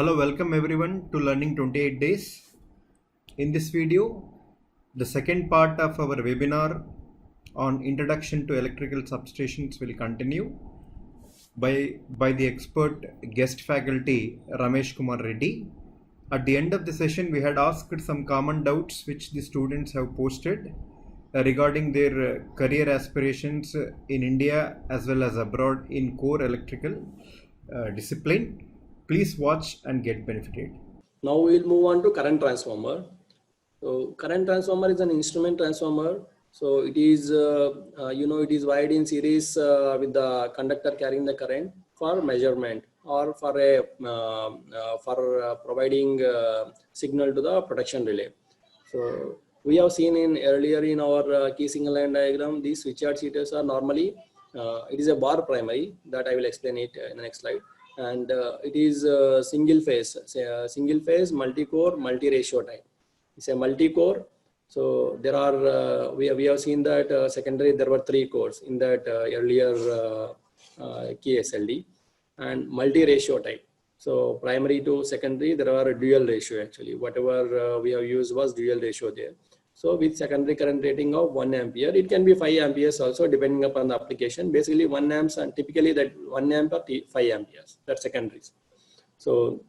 Hello, welcome everyone to Learning 28 Days. In this video, the second part of our webinar on Introduction to Electrical Substations will continue by the expert guest faculty Ramesh Kumar Reddy. At the end of the session, we had asked some common doubts which the students have posted regarding their career aspirations in India as well as abroad in core electrical discipline. Please watch and get benefited. Now we will move on to current transformer. So current transformer is an instrument transformer. So it is, it is wired in series with the conductor carrying the current for measurement or for providing signal to the protection relay. So we have seen earlier in our key signal line diagram, these switchyard heaters are normally, it is a bar primary that I will explain it in the next slide. And it is single phase multi-core multi-ratio type. It's a multi-core. So there are we have seen that secondary there were 3 cores in that earlier key SLD, and multi-ratio type. So primary to secondary there are a dual ratio actually. Whatever we have used was dual ratio there. So with secondary current rating of 1 ampere, it can be 5 amperes also depending upon the application. Basically 1 amps, and typically that 1 amp or 5 amperes, that's secondaries. So,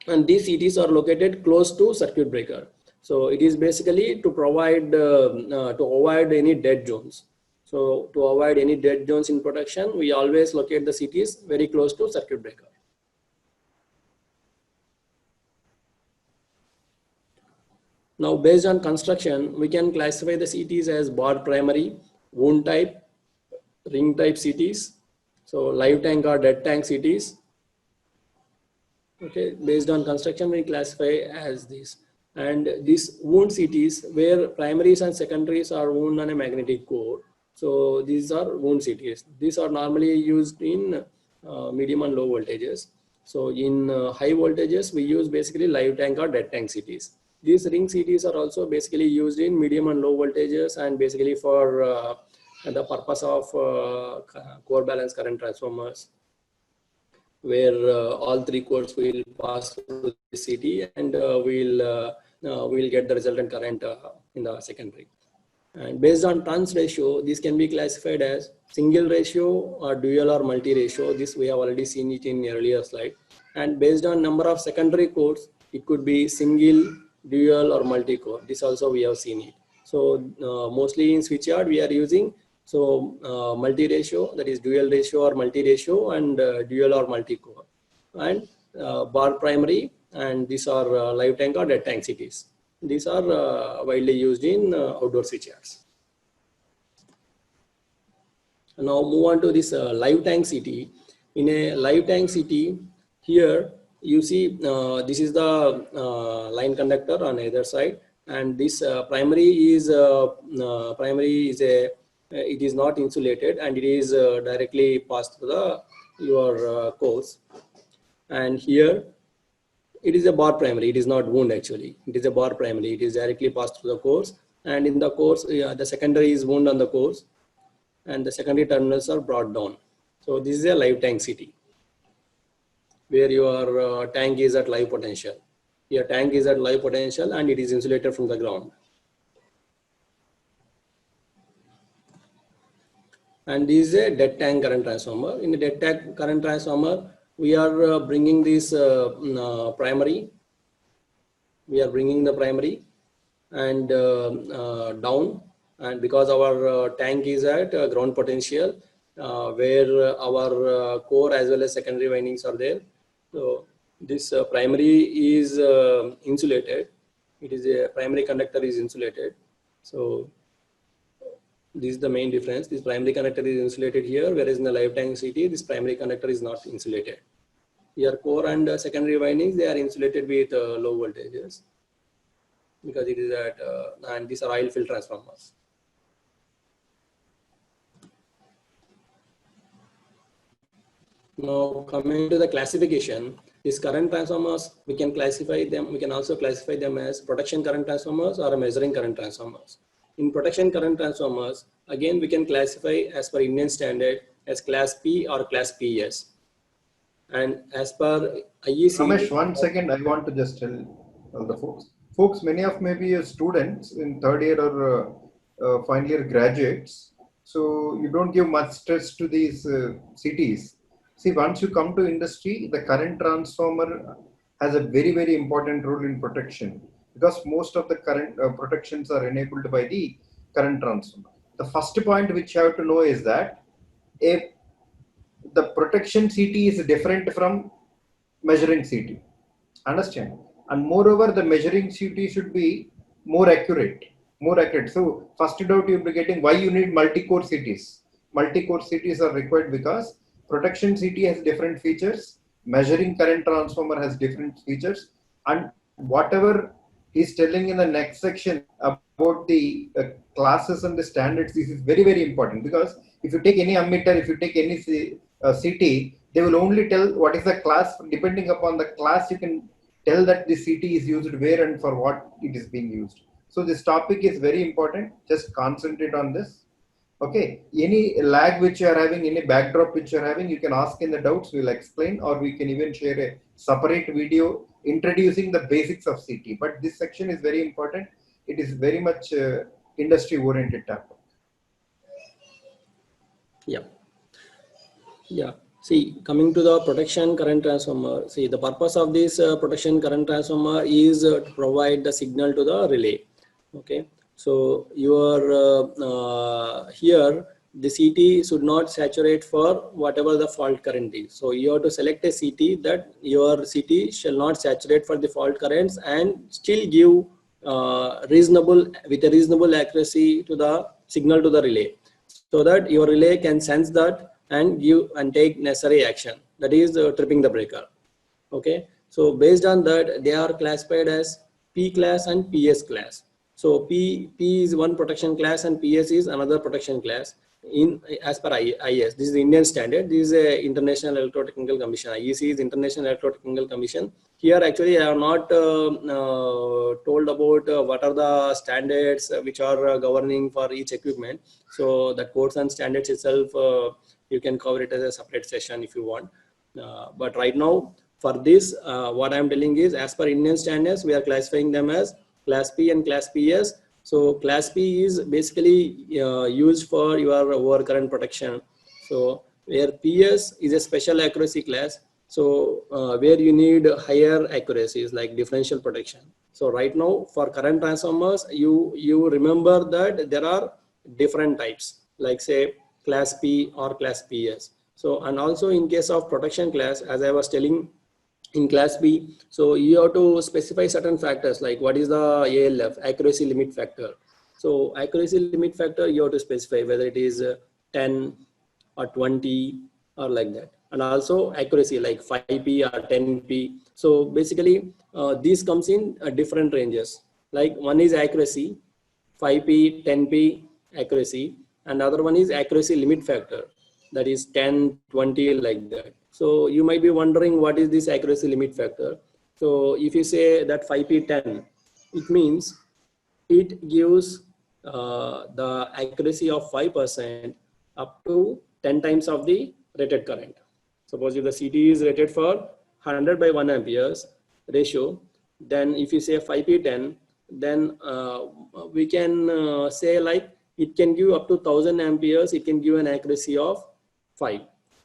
and these CTs are located close to circuit breaker. So it is basically to provide, to avoid any dead zones. So to avoid any dead zones in production, we always locate the CTs very close to circuit breaker. Now, based on construction, we can classify the CTs as bar primary, wound type, ring type CTs, so live tank or dead tank CTs. Okay, based on construction, we classify as these. And these wound CTs, where primaries and secondaries are wound on a magnetic core. So these are wound CTs. These are normally used in medium and low voltages. So in high voltages, we use basically live tank or dead tank CTs. These ring CTs are also basically used in medium and low voltages and basically for the purpose of core balance current transformers, where all 3 cores will pass through the CT and we'll get the resultant current in the secondary. And based on turns ratio, this can be classified as single ratio or dual or multi ratio. This we have already seen it in earlier slide. And based on number of secondary cores, it could be single, dual or multi-core. This also we have seen it. So mostly in switchyard we are using multi-ratio, that is dual ratio or multi-ratio, and dual or multi-core, and bar primary, and these are live tank or dead tank CTs. These are widely used in outdoor switchyards. Now move on to this live tank CT. In a live tank CT, here you see this is the line conductor on either side, and this primary is it is not insulated, and it is directly passed through your cores. And here it is a bar primary. It is not wound actually. It is a bar primary. It is directly passed through the cores, and in the cores the secondary is wound on the cores, and the secondary terminals are brought down. So this is a live tank CT, where your tank is at live potential. Your tank is at live potential and it is insulated from the ground. And this is a dead tank current transformer. In the dead tank current transformer, we are bringing this primary. We are bringing the primary and down, and because our tank is at ground potential, where our core as well as secondary windings are there. So this primary is insulated. It is a primary conductor is insulated. So this is the main difference. This primary conductor is insulated here, whereas in the live tank CT, this primary conductor is not insulated. Here core and secondary windings, they are insulated with low voltages because it is at, and these are oil filled transformers. Now coming to the classification, these current transformers, we can classify them. We can also classify them as protection current transformers or measuring current transformers. In protection current transformers, again we can classify as per Indian standard as class P or class PS. And as per IEC, Ramesh, 1 second, I want to just tell all the folks. Folks, many of maybe your students in third year or final year graduates, so you don't give much stress to these CTs. See, once you come to industry, the current transformer has a very, very important role in protection because most of the current protections are enabled by the current transformer. The first point which you have to know is that if the protection CT is different from measuring CT. Understand? And moreover, the measuring CT should be more accurate. More accurate. So, first doubt you'll be getting why you need multi-core CTs. Multi-core CTs are required because protection CT has different features, measuring current transformer has different features, and whatever he's telling in the next section about the classes and the standards, this is very, very important because if you take any ammeter, if you take any CT, they will only tell what is the class. Depending upon the class, you can tell that the CT is used where and for what it is being used. So this topic is very important. Just concentrate on this. Okay. Any lag which you are having, any backdrop which you are having, you can ask in the doubts. We'll explain, or we can even share a separate video introducing the basics of CT. But this section is very important. It is very much industry-oriented topic. yeah. Yeah. See, coming to the protection current transformer, see the purpose of this protection current transformer is to provide the signal to the relay. Okay. So your here the CT should not saturate for whatever the fault current is. So you have to select a CT that your CT shall not saturate for the fault currents and still give with a reasonable accuracy to the signal to the relay, so that your relay can sense that and give and take necessary action, that is tripping the breaker. Okay, so based on that they are classified as P class and PS class. So P is one protection class and PS is another protection class in as per IES. This is the Indian standard. This is a International Electrotechnical Commission. IEC is International Electrotechnical Commission. Here actually I have not told about what are the standards which are governing for each equipment. So the codes and standards itself you can cover it as a separate session if you want. But right now for this what I'm telling is as per Indian standards we are classifying them as class P and class PS. So class P is basically used for your overcurrent protection. So where PS is a special accuracy class. So where you need higher accuracies like differential protection. So right now for current transformers, you remember that there are different types like say class P or class PS. So and also in case of protection class, as I was telling, in class B, so you have to specify certain factors like what is the ALF, accuracy limit factor. So accuracy limit factor you have to specify whether it is 10 or 20 or like that, and also accuracy like 5P or 10P. So basically these comes in different ranges, like one is accuracy 5P 10P accuracy, and other one is accuracy limit factor, that is 10 20 like that. So you might be wondering what is this accuracy limit factor. So if you say that 5P10, it means it gives the accuracy of 5% up to 10 times of the rated current. Suppose if the CT is rated for 100 by 1 amperes ratio, then if you say 5P10, then we can say like it can give up to 1000 amperes, it can give an accuracy of 5.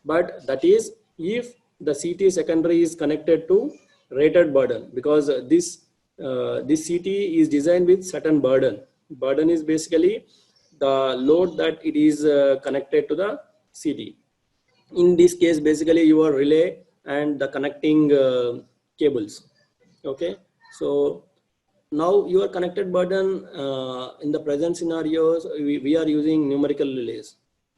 But that is if the CT secondary is connected to rated burden, because this CT is designed with certain burden. Burden is basically the load that it is connected to the CT. In this case, basically your relay and the connecting cables. Okay, so now your connected burden in the present scenarios, we are using numerical relays,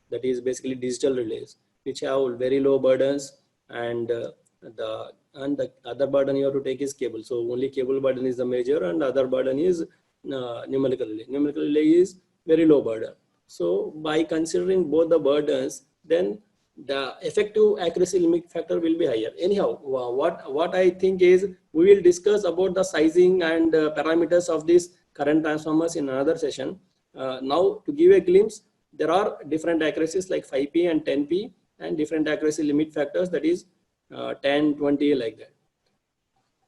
that is basically digital relays, which have very low burdens, and the other burden you have to take is cable. So only cable burden is the major, and other burden is numerical relay. Numerical relay is very low burden. So by considering both the burdens, then the effective accuracy limit factor will be higher. Anyhow, what I think is we will discuss about the sizing and parameters of these current transformers in another session. Now to give a glimpse, there are different accuracies like 5P and 10P and different accuracy limit factors, that is 10, 20 like that.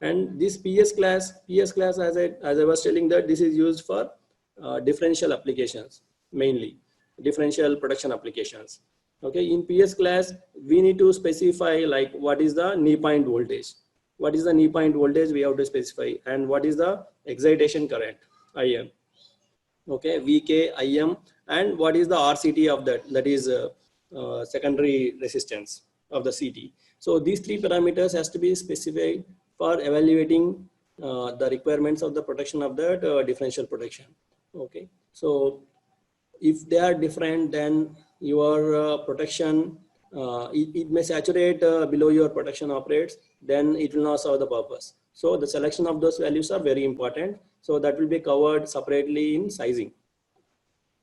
And this PS class as I was telling that this is used for differential applications, mainly differential protection applications. Okay, in PS class, we need to specify like what is the knee point voltage. What is the knee point voltage we have to specify, and what is the excitation current, IM. Okay, VK, IM, and what is the RCT of that, that is secondary resistance of the CT. So these three parameters has to be specified for evaluating the requirements of the protection of that differential protection. Okay, so if they are different, then your protection, it may saturate below your protection operates, then it will not serve the purpose. So the selection of those values are very important. So that will be covered separately in sizing.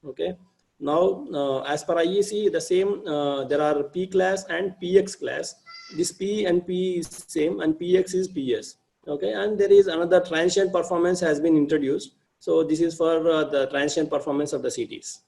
Okay. Now, as per IEC, the same, there are P class and PX class. This P and P is same, and PX is PS. Okay. And there is another transient performance has been introduced. So this is for the transient performance of the CTs.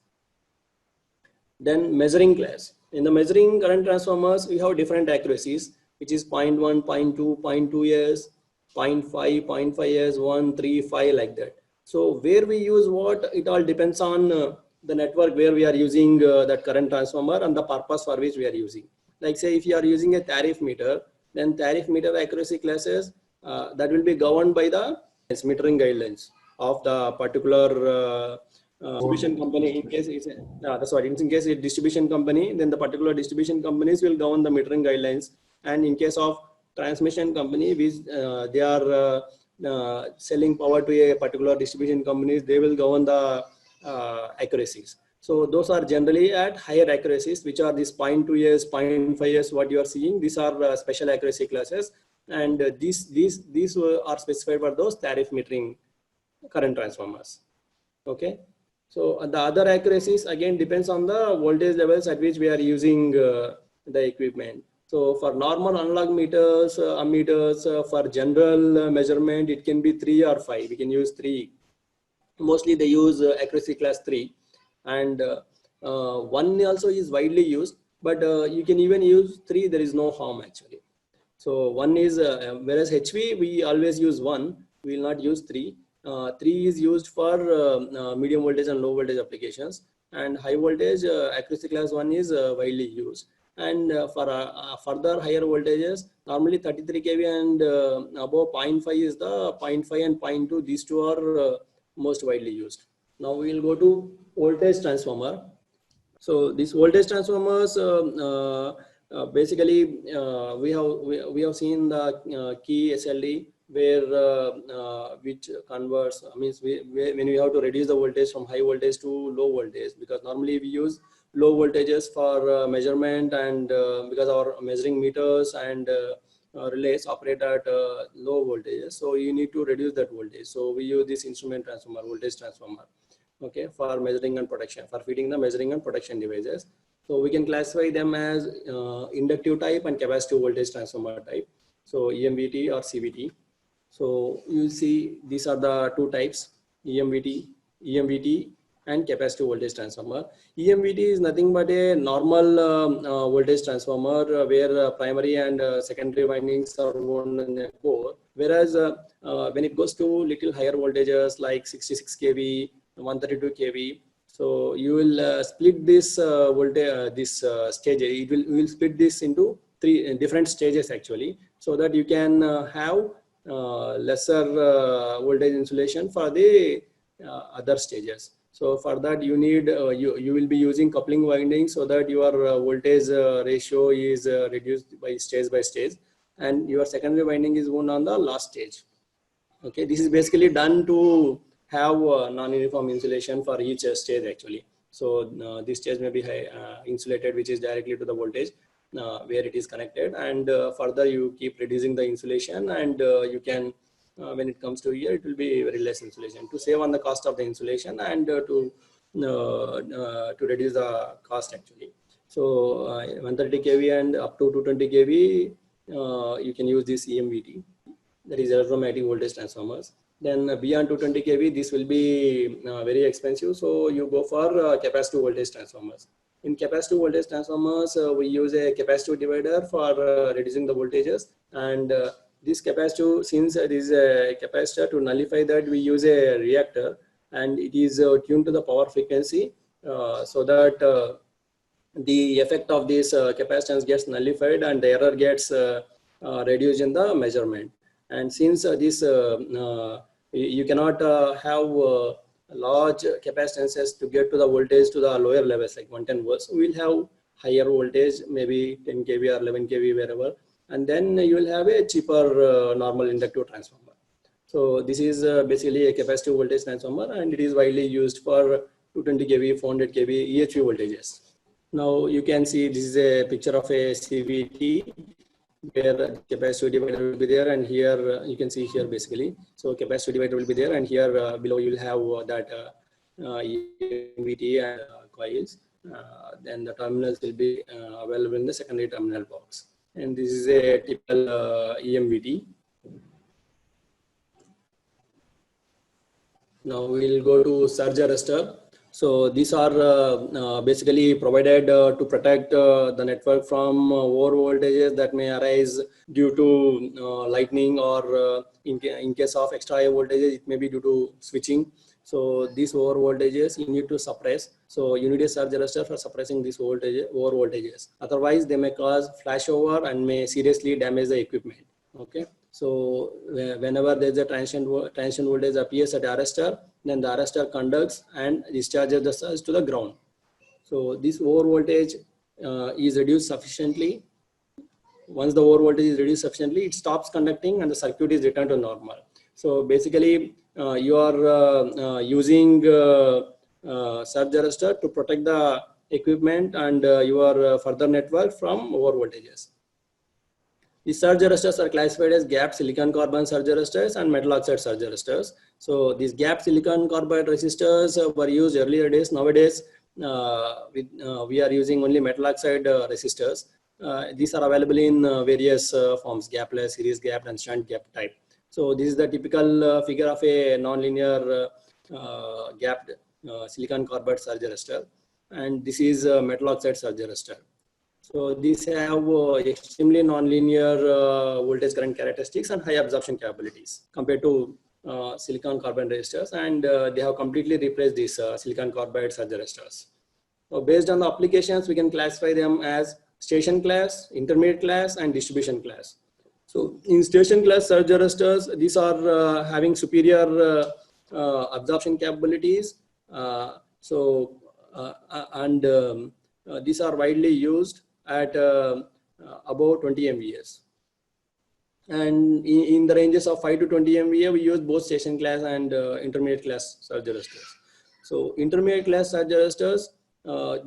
Then measuring class. In the measuring current transformers, we have different accuracies, which is 0.1, 0.2, 0.2 years, 0.5, 0.5 years, 1, 3, 5 like that. So where we use what, it all depends on the network where we are using that current transformer and the purpose for which we are using. Like say if you are using a tariff meter, then tariff meter accuracy classes that will be governed by the metering guidelines of the particular distribution company. In case it's that's what, in case it's distribution company, then the particular distribution companies will govern the metering guidelines. And in case of transmission company, which they are selling power to a particular distribution companies, they will govern the accuracies. So those are generally at higher accuracies, which are these 0.2 years, 0.5 years, what you are seeing. These are special accuracy classes, and these are specified for those tariff metering current transformers. Okay. So the other accuracies again depends on the voltage levels at which we are using the equipment. So for normal analog meters, ammeters, for general measurement, it can be 3 or 5. We can use 3. Mostly they use accuracy class 3, and 1 also is widely used, but you can even use 3. There is no harm actually. So 1 is, whereas HV, we always use 1. We will not use 3. 3 is used for medium voltage and low voltage applications, and high voltage accuracy class 1 is widely used. And for further higher voltages, normally 33 kV and above 0.5 is the 0.5 and 0.2. These two are most widely used. Now we will go to voltage transformer. So these voltage transformers, basically we have seen the key SLD, where which converts, means when we have to reduce the voltage from high voltage to low voltage, because normally we use low voltages for measurement, and because our measuring meters and relays operate at low voltages, so you need to reduce that voltage. So we use this instrument transformer, voltage transformer, okay, for measuring and protection, for feeding the measuring and protection devices. So we can classify them as inductive type and capacitive voltage transformer type, so EMVT or CVT. So you see these are the two types, EMVT and capacitive voltage transformer. EMVT is nothing but a normal voltage transformer where primary and secondary windings are wound in a core. Whereas when it goes to little higher voltages like 66 kV, 132 kV, so you will split this voltage, this stage. We will split this into 3 different stages actually, so that you can have lesser voltage insulation for the other stages. So for that you need you will be using coupling windings, so that your voltage ratio is reduced by stage, and your secondary winding is wound on the last stage. Okay, this is basically done to have non-uniform insulation for each stage actually. So this stage may be insulated, which is directly to the voltage where it is connected, and further you keep reducing the insulation, and you can when it comes to here, it will be very less insulation to save on the cost of the insulation, and to reduce the cost actually. So 130 kV and up to 220 kV you can use this EMVT, that is electromagnetic voltage transformers. Then beyond 220 kV, this will be very expensive, so you go for capacitive voltage transformers. In capacitive voltage transformers, we use a capacitive divider for reducing the voltages, and this capacitive, since it is a capacitor, to nullify that we use a reactor, and it is tuned to the power frequency so that the effect of this capacitance gets nullified and the error gets reduced in the measurement. And since you cannot have large capacitances to get to the voltage to the lower levels like 110 volts, we will have higher voltage, maybe 10 kV or 11 kV, wherever, and then you will have a cheaper normal inductive transformer. So this is basically a capacitive voltage transformer, and it is widely used for 220 kV, 400 kV EHV voltages. Now you can see this is a picture of a CVT where the capacitive divider will be there, and here you can see here basically. So capacitive divider will be there, and here below you will have that EMVT and coils. Then the terminals will be available in the secondary terminal box. And this is a typical EMVT. Now we'll go to surge arrestor. So these are basically provided to protect the network from over voltages that may arise due to lightning, or in case of extra high voltages, it may be due to switching. So these over voltages you need to suppress. So you need a surge arrestor for suppressing these over voltages. Otherwise, they may cause flashover and may seriously damage the equipment. Okay. So whenever there is a transient voltage appears at the arrestor, then the arrestor conducts and discharges the surge to the ground. So this over voltage is reduced sufficiently. Once the over voltage is reduced sufficiently, it stops conducting and the circuit is returned to normal. So basically, you are using surge arrestor to protect the equipment and your further network from over voltages. The surge arresters are classified as gap silicon carbide surge arresters and metal oxide surge arresters. So these gap silicon carbide resistors were used earlier days. Nowadays, we are using only metal oxide resistors. These are available in various forms: gapless, series gapped, and shunt gap type. So this is the typical figure of a nonlinear gapped silicon carbide surge arrestor, and this is a metal oxide surge arrestor. So these have extremely nonlinear voltage current characteristics and high absorption capabilities compared to silicon carbide resistors, and they have completely replaced these silicon carbide surge arrestors. So based on the applications, we can classify them as station class, intermediate class, and distribution class. So in station class surge arrestors, these are having superior absorption capabilities. These are widely used at about 20 MVAs. And in the ranges of 5 to 20 MVA, we use both station class and intermediate class surge arrestors. So intermediate class surge arrestors,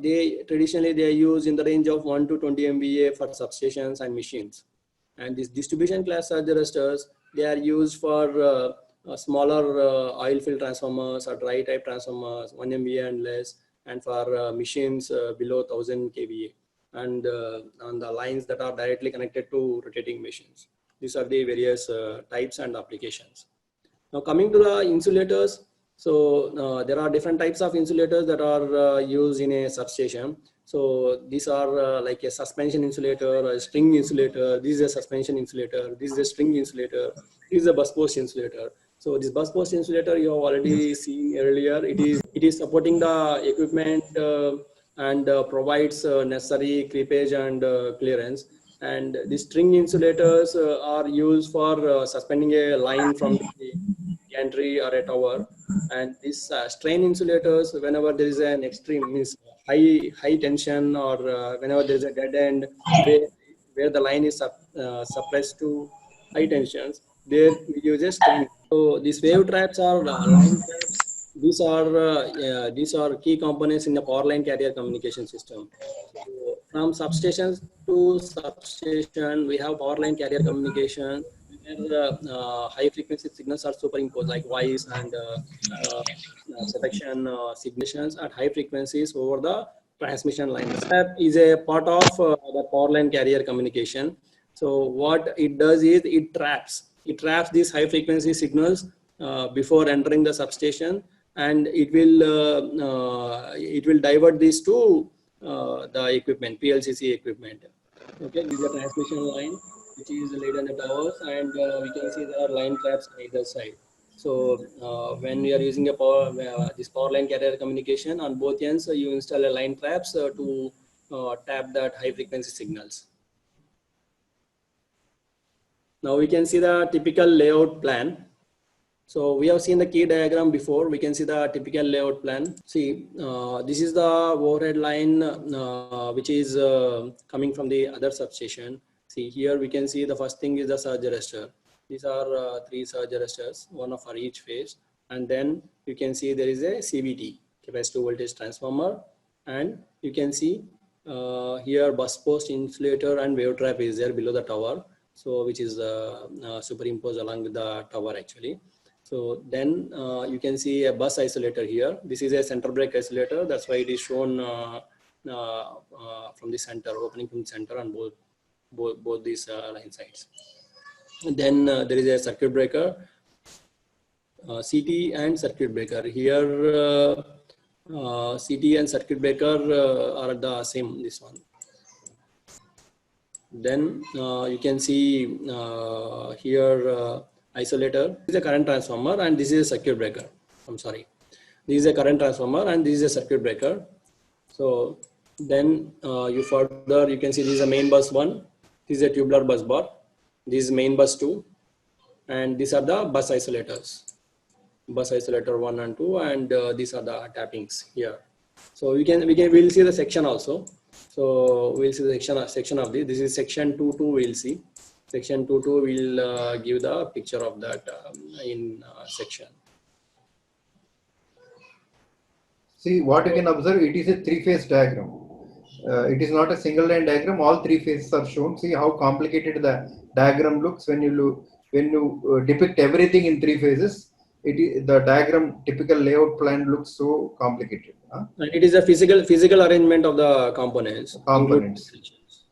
they traditionally are used in the range of 1 to 20 MVA for substations and machines. And these distribution class surge arrestors, they are used for smaller oil field transformers or dry type transformers, 1 MVA and less, and for machines below 1000 kVA, and on the lines that are directly connected to rotating machines. These are the various types and applications. Now coming to the insulators, so there are different types of insulators that are used in a substation. So these are like a suspension insulator, a string insulator. This is a suspension insulator. This is a string insulator. This is a bus post insulator. So this bus post insulator you have already seen earlier. It is supporting the equipment and provides necessary creepage and clearance. And the string insulators are used for suspending a line from the gantry or a tower. And these strain insulators, whenever there is an extreme, means high tension, or whenever there is a dead end where the line is suppressed to high tensions, there we use a strain. So these wave traps are line traps. These are key components in the power line carrier communication system. So from substations to substation, we have power line carrier communication, where high frequency signals are superimposed, like voice and protection signals at high frequencies over the transmission line. That is a part of the power line carrier communication. So what it does is it traps these high frequency signals before entering the substation, and it will divert these to the equipment, PLCC equipment. Okay, this is a transmission line which is laid on the towers, and we can see there are line traps on either side. So when we are using a this power line carrier communication on both ends, you install a line traps to tap that high frequency signals. Now we can see the typical layout plan. So we have seen the key diagram before. We can see the typical layout plan. See, this is the overhead line which is coming from the other substation. See, here we can see the first thing is the surge arrestor. These are 3 surge arresters, one for each phase. And then you can see there is a CVT, capacitive voltage transformer. And you can see here bus post insulator and wave trap is there below the tower. So which is superimposed along with the tower actually. So then you can see a bus isolator here. This is a center break isolator. That's why it is shown from the center, opening from the center on both these line sides. And then there is a circuit breaker, CT and circuit breaker. Here CT and circuit breaker are the same, this one. Then you can see here isolator. This is a current transformer and this is a circuit breaker. I'm sorry. This is a current transformer and this is a circuit breaker. So then you can see this is a main bus 1. This is a tubular bus bar. This is main bus 2. And these are the bus isolators. Bus isolator 1 and 2, and these are the tappings here. So we'll see the section also. So we'll see the section of this. This is section 2.2. We'll see. Section 2.2 will give the picture of that in section. See, what you can observe, it is a 3-phase diagram. It is not a single line diagram. All 3 phases are shown. See how complicated the diagram looks when you depict everything in 3 phases. The diagram typical layout plan looks so complicated. Huh? And it is a physical arrangement of the components.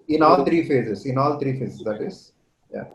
In all 3 phases. In all 3 phases, that is. Yeah.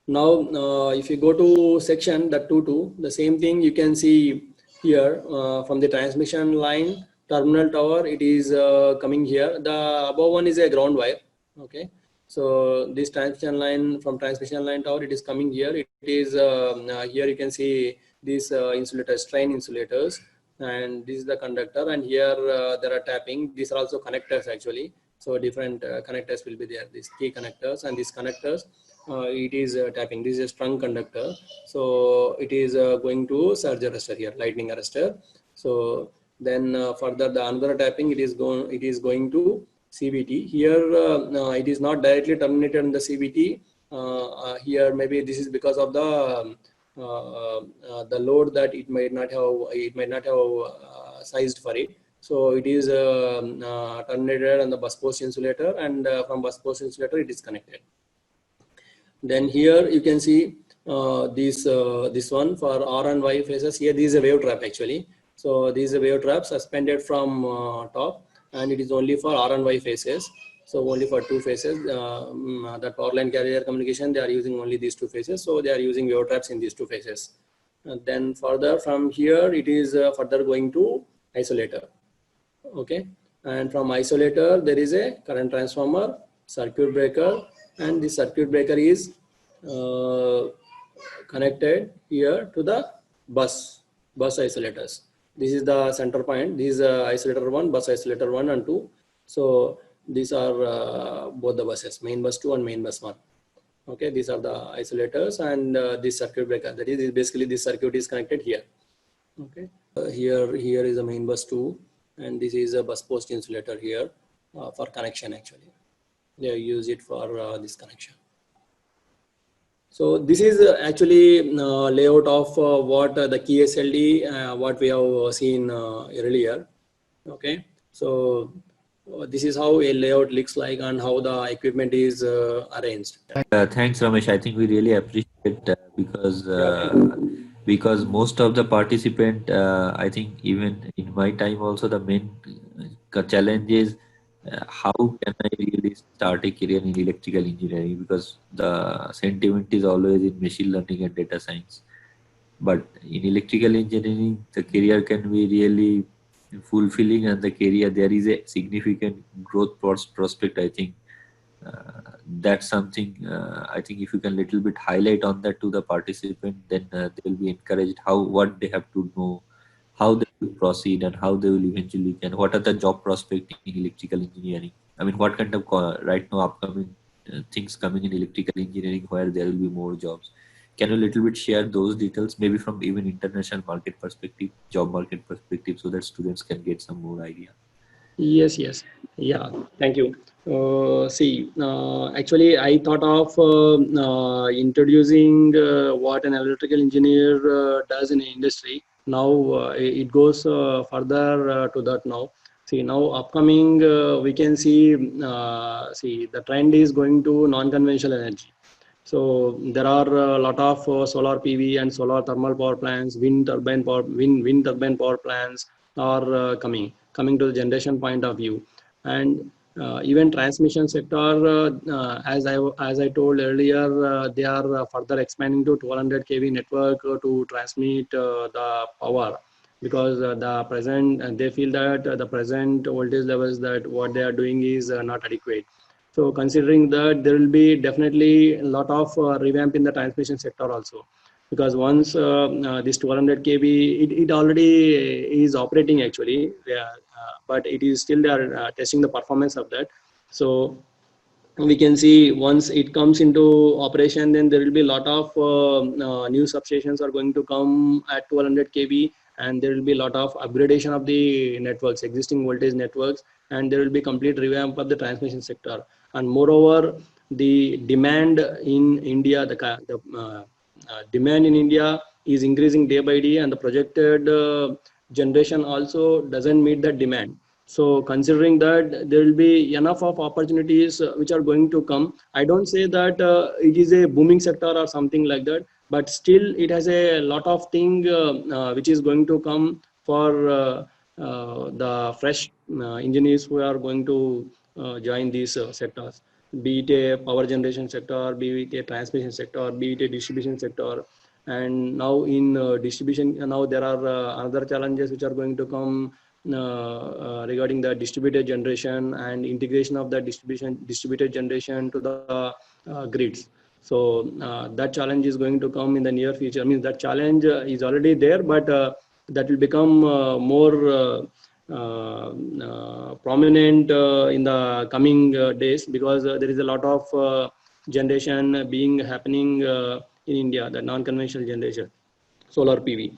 Now, if you go to section that 2.2, the same thing you can see here from the transmission line terminal tower. It is coming here. The above one is a ground wire. Okay. So this transmission line from transmission line tower, it is coming here. It is here you can see these insulators, strain insulators, and this is the conductor. And here there are tapping. These are also connectors actually. So different connectors will be there. These key connectors and these connectors. It is tapping. This is a strung conductor. So it is going to surge arrestor here, lightning arrestor. So then further the another tapping, it is going to CVT. Here it is not directly terminated in the CVT. Here maybe this is because of the load that it might not have sized for it. So it is terminated on the bus post insulator, and from bus post insulator it is connected. Then here you can see this one for R and Y phases. Here this is a wave trap actually. So this is a wave trap suspended from top, and it is only for R and Y phases. So only for 2 phases. The power line carrier communication, they are using only these 2 phases. So they are using wave traps in these 2 phases. And then further from here, it is further going to isolator. Okay. And from isolator, there is a current transformer, circuit breaker, and this circuit breaker is connected here to the bus isolators. This is the center point. This is isolator 1, bus isolator 1 and 2. So these are both the buses, main bus 2 and main bus 1. Okay, these are the isolators, and this circuit breaker. That is basically this circuit is connected here. Okay, here is the main bus 2, and this is a bus post insulator here for connection actually. They use it for this connection. So this is actually layout of what the key SLD, what we have seen earlier. Okay, so this is how a layout looks like and how the equipment is arranged. Thanks, Ramesh. I think we really appreciate because most of the participant, I think even in my time also, the main challenge is how can I really start a career in electrical engineering, because the sentiment is always in machine learning and data science. But in electrical engineering, the career can be really fulfilling and the career, there is a significant growth prospect, I think. That's something I think if you can little bit highlight on that to the participant, then they will be encouraged what they have to know, how they will proceed, and how they will eventually can. What are the job prospects in electrical engineering? I mean, what kind of right now upcoming things coming in electrical engineering where there will be more jobs? Can you little bit share those details, maybe from even international market perspective, job market perspective, so that students can get some more idea? Yes, yes. Yeah, thank you. Actually, I thought of introducing what an electrical engineer does in the industry. Now it goes further to that now. See, now upcoming, we can see the trend is going to non-conventional energy. So there are a lot of solar PV and solar thermal power plants, wind turbine power plants are coming to the generation point of view, and even transmission sector, as I told earlier, they are further expanding to 1200 kV network to transmit the power, because the present they feel that the present voltage levels that what they are doing is not adequate. So considering that, there will be definitely a lot of revamp in the transmission sector also, because once this 1200 kV, it already is operating actually, but it is still they are testing the performance of that. So we can see once it comes into operation, then there will be a lot of new substations are going to come at 1200 kV, and there will be a lot of upgradation of the networks, existing voltage networks, and there will be complete revamp of the transmission sector. And moreover, the demand in India, demand in India is increasing day by day, and the projected generation also doesn't meet that demand. So considering that, there will be enough of opportunities which are going to come. I don't say that it is a booming sector or something like that, but still it has a lot of thing which is going to come for the fresh engineers who are going to join these sectors, be it a power generation sector, be it a transmission sector, be it a distribution sector. And now in distribution, now there are other challenges which are going to come regarding the distributed generation and integration of the distributed generation to the grids. So that challenge is going to come in the near future. I mean, that challenge is already there, but that will become more prominent in the coming days, because there is a lot of generation being happening in India, the non-conventional generation, solar PV.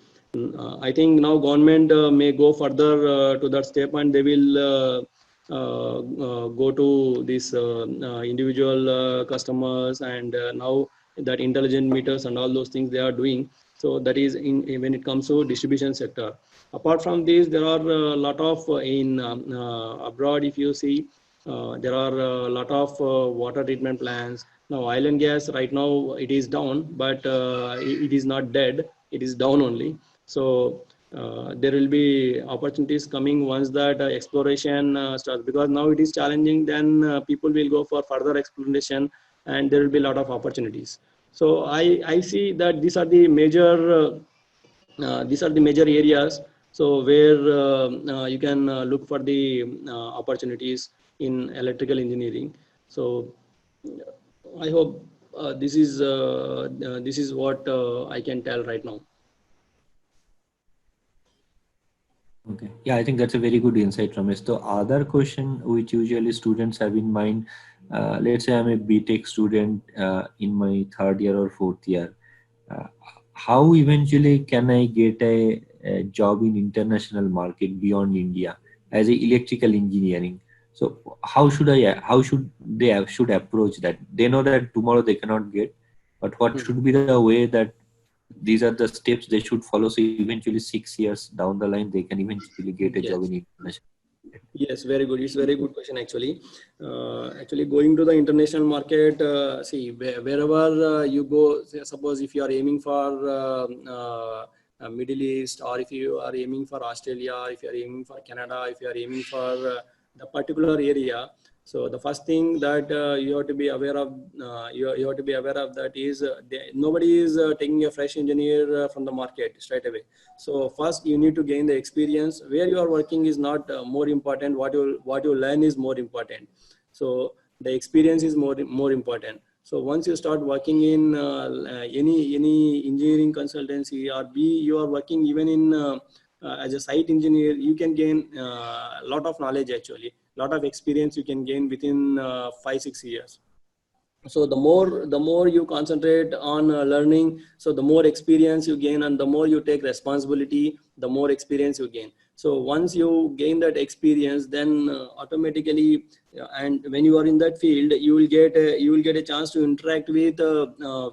I think now government may go further to that step, and they will go to these individual customers, and now that intelligent meters and all those things they are doing. So that is when it comes to distribution sector. Apart from this, there are a lot of in abroad, if you see, there are a lot of water treatment plants. Now oil and gas right now it is down, but it is not dead, it is down only. So there will be opportunities coming once that exploration starts, because now it is challenging, then people will go for further exploration, and there will be a lot of opportunities. So I see that these are the major areas, so where you can look for the opportunities in electrical engineering. So I hope this is what I can tell right now. Okay. Yeah, I think that's a very good insight, Ramesh. The other question which usually students have in mind, let's say I'm a BTech student in my third year or fourth year. Uh, how eventually can I get a job in international market beyond India as a electrical engineering? So how should they should approach that? They know that tomorrow they cannot get, but what should be the way that these are the steps they should follow, so eventually 6 years down the line they can eventually get a job Yes. in international. Yes, very good. It's a very good question actually. Actually, going to the international market, see wherever you go. Say, suppose if you are aiming for Middle East, or if you are aiming for Australia, if you are aiming for Canada, if you are aiming for the particular area, So the first thing that you have to be aware of, you have to be aware of that is nobody is taking a fresh engineer from the market straight away. So first you need to gain the experience. Where you are working is not more important. What you learn is more important. So the experience is more important. So once you start working in any engineering consultancy, or you are working even in as a site engineer, you can gain a lot of knowledge, actually lot of experience you can gain within 5-6 years. So the more you concentrate on learning, so the more experience you gain, and the more you take responsibility, the more experience you gain. So once you gain that experience, then automatically, and when you are in that field, you will get a chance to interact with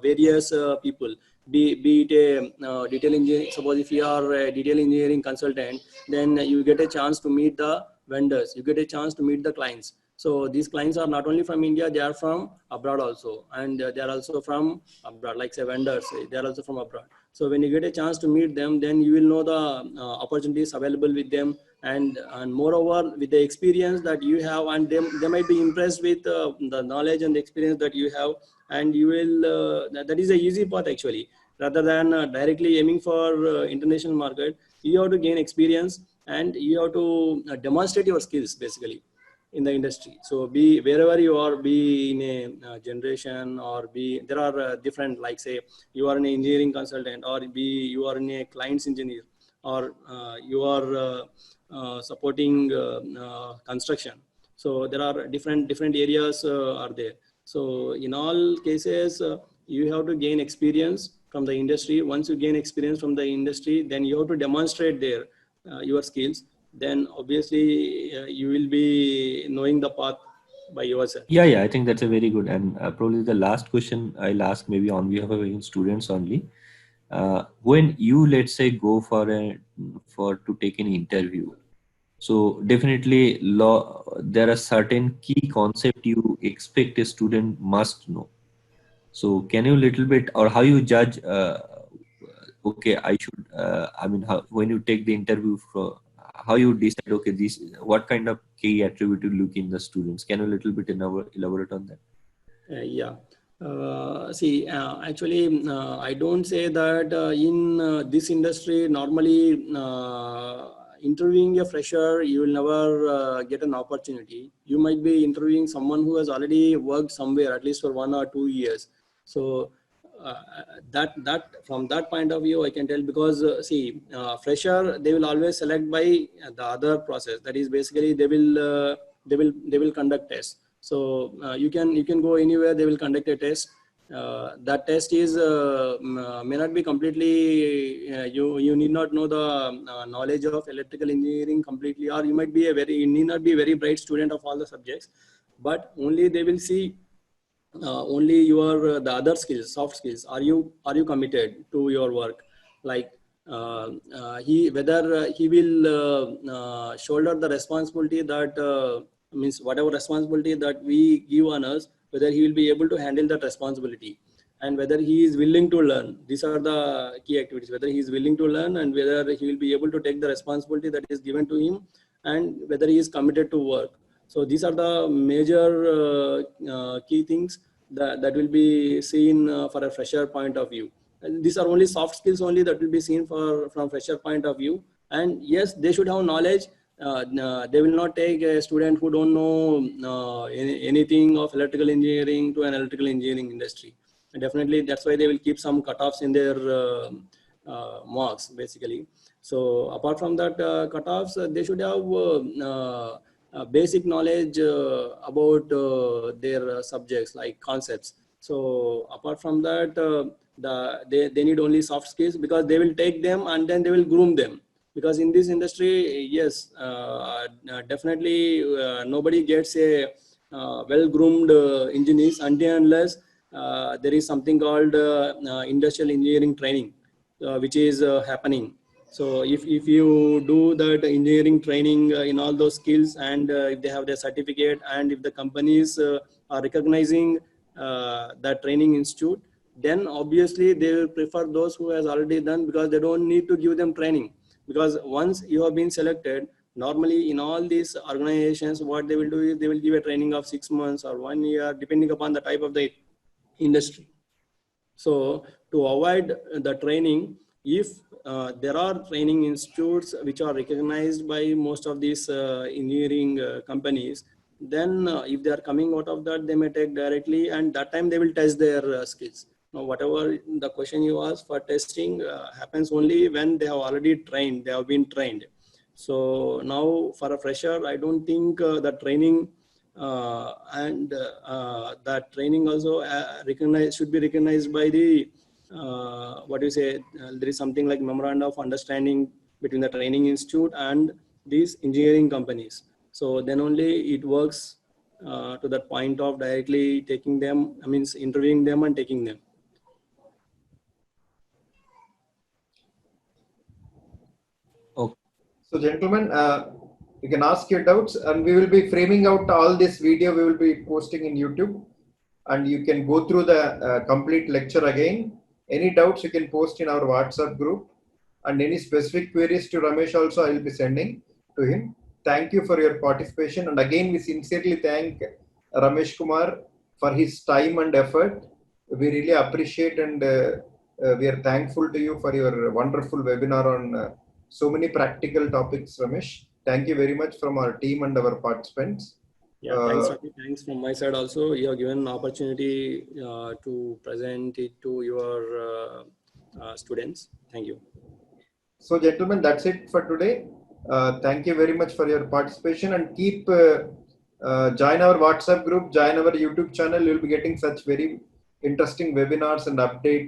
various people. Be it a detail engineering. Suppose if you are a detail engineering consultant, then you get a chance to meet the vendors, you get a chance to meet the clients. So these clients are not only from India, they are from abroad also, and they are also from abroad, like say vendors, they are also from abroad. So when you get a chance to meet them, then you will know the opportunities available with them, and moreover with the experience that you have, and they might be impressed with the knowledge and the experience that you have, and you will that is a easy path actually. Rather than directly aiming for international market, you have to gain experience and you have to demonstrate your skills basically in the industry. So be wherever you are, be in a generation, or be there are different, like say you are an engineering consultant, or be you are in a client's engineer, or you are supporting construction. So there are different areas are there. So in all cases, you have to gain experience from the industry. Once you gain experience from the industry, then you have to demonstrate there your skills. Then obviously you will be knowing the path by yourself. Yeah, I think that's a very good, and probably the last question I'll ask, maybe on behalf of your students only. When you, let's say, go for to take an interview, so definitely there are certain key concept you expect a student must know. So can you little bit, or how you judge? Okay, I should. I mean, when you take the interview, how you decide? Okay, what kind of key attribute you look in the students? Can you little bit elaborate on that? Yeah. See, actually, I don't say that in this industry, normally interviewing a fresher, you will never get an opportunity. You might be interviewing someone who has already worked somewhere, at least for 1 or 2 years. So that from that point of view, I can tell, because see, fresher, they will always select by the other process. That is basically they will conduct tests. So you can go anywhere, they will conduct a test. That test is may not be completely, you need not know the knowledge of electrical engineering completely, or you need not be a very bright student of all the subjects, but only they will see only your the other skills, soft skills. Are you committed to your work? Like whether he will shoulder the responsibility that means whatever responsibility that we give on us, whether he will be able to handle that responsibility, and whether he is willing to learn. These are the key activities, whether he is willing to learn, and whether he will be able to take the responsibility that is given to him, and whether he is committed to work. So these are the major key things that will be seen for a fresher point of view. And these are only soft skills only that will be seen from fresher point of view. And yes, they should have knowledge. They will not take a student who don't know anything of electrical engineering to an electrical engineering industry. And definitely, that's why they will keep some cutoffs in their marks, basically. So apart from that cutoffs, they should have basic knowledge about their subjects, like concepts. So apart from that, they need only soft skills, because they will take them and then they will groom them. Because in this industry, yes, definitely nobody gets a well-groomed engineers until unless there is something called industrial engineering training, which is happening. So if you do that engineering training in all those skills, and if they have their certificate, and if the companies are recognizing that training institute, then obviously they will prefer those who has already done, because they don't need to give them training. Because once you have been selected, Normally, in all these organizations, what they will do is they will give a training of 6 months or 1 year, depending upon the type of the industry. So to avoid the training, if there are training institutes which are recognized by most of these engineering companies, then if they are coming out of that, they may take directly, and that time they will test their skills. Now, whatever the question you asked for testing happens only when they have already trained, they have been trained. So now for a fresher, I don't think the training and that training also should be recognized by the what do you say, there is something like memorandum of understanding between the training institute and these engineering companies. So then only it works to that point of directly taking them, I mean interviewing them and taking them. Okay. So gentlemen, you can ask your doubts, and we will be framing out all this video we will be posting in YouTube, and you can go through the complete lecture again. Any doubts you can post in our WhatsApp group, and any specific queries to Ramesh also I will be sending to him. Thank you for your participation, and again we sincerely thank Ramesh Kumar for his time and effort. We really appreciate, and we are thankful to you for your wonderful webinar on so many practical topics, Ramesh. Thank you very much from our team and our participants. Yeah, thanks, Ravi. Thanks from my side also. You have given an opportunity to present it to your students. Thank you. So gentlemen, that's it for today. Thank you very much for your participation, and keep join our WhatsApp group, join our YouTube channel. You'll be getting such very interesting webinars and updates